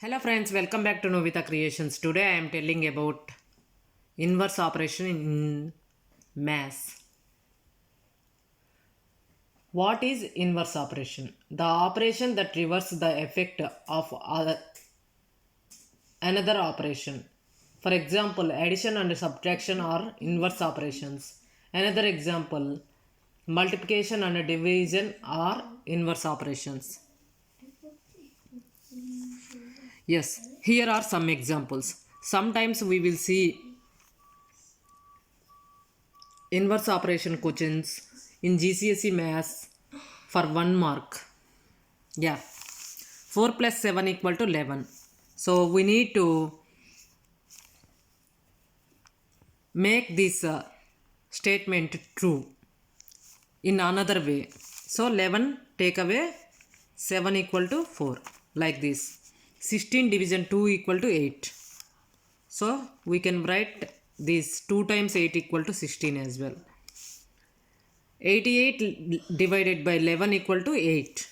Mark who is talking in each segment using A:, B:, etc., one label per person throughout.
A: Hello friends, welcome back to Novita Creations. Today I am telling about inverse operation in mass. What is inverse operation? The operation that reverses the effect of another operation. For example, addition and subtraction are inverse operations. Another example, multiplication and division are inverse operations. Yes, here are some examples. Sometimes we will see inverse operation questions in GCSE Maths for 1 mark. Yeah, 4 plus 7 equal to 11. So we need to make this statement true in another way. So 11 take away 7 equal to 4 like this. 16 division 2 equal to 8. So we can write this 2 times 8 equal to 16 as well. 88 divided by 11 equal to 8.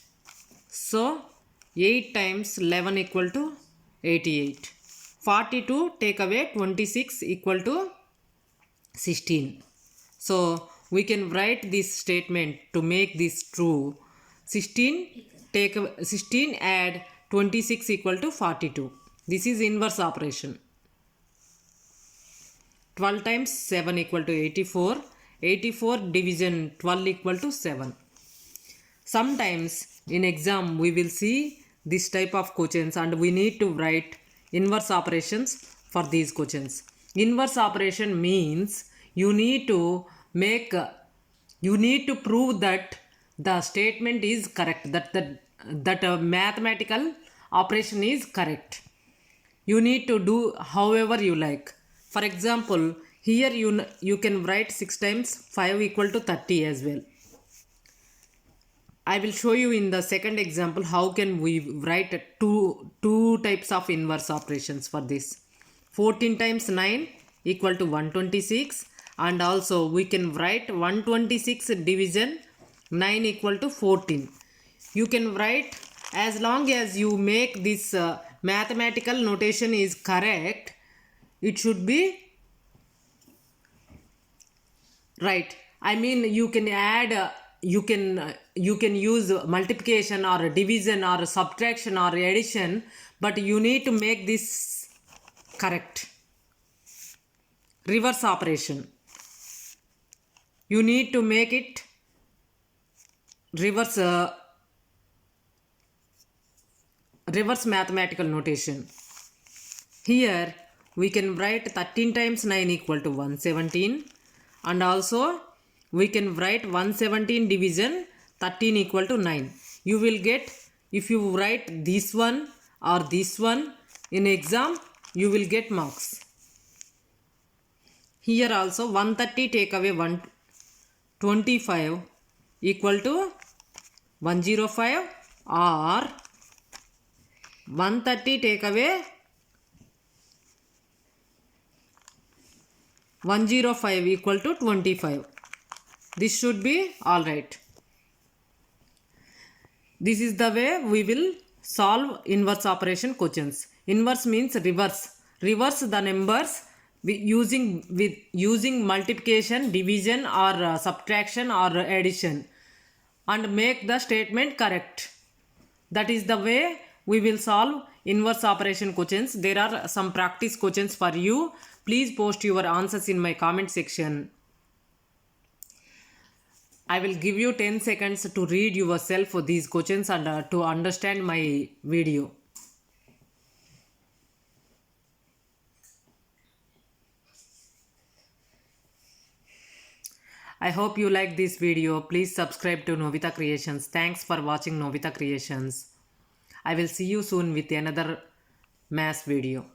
A: So 8 times 11 equal to 88. 42 take away 26 equal to 16. So we can write this statement to make this true. 16 add 26 equal to 42. This is inverse operation. 12 times 7 equal to 84. 84 division 12 equal to 7. Sometimes in exam we will see this type of questions and we need to write inverse operations for these questions. Inverse operation means you need to prove that the statement is correct, that a mathematical operation is correct. You need to do however you like. For example, here you can write 6 times 5 equal to 30 as well. I will show you in the second example how can we write two types of inverse operations for this. 14 times 9 equal to 126, and also we can write 126 division 9 equal to 14. You can write as long as you make this mathematical notation is correct, it should be right. I mean, you can add you can use multiplication or division or subtraction or addition, but you need to make this correct. Reverse operation, you need to make it reverse mathematical notation. Here we can write 13 times 9 equal to 117, and also we can write 117 division 13 equal to 9. You will get, if you write this one or this one in exam, you will get marks. Here also 130 take away 125 equal to 105, or 130 take away 105 equal to 25. This should be alright. This is the way we will solve inverse operation questions. Inverse means reverse. Reverse the numbers using multiplication, division or subtraction or addition, and make the statement correct. That is the way we will solve inverse operation questions. There are some practice questions for you. Please post your answers in my comment section. I will give you 10 seconds to read yourself for these questions and to understand my video. I hope you like this video. Please subscribe to Novita Creations. Thanks for watching Novita Creations. I will see you soon with another math video.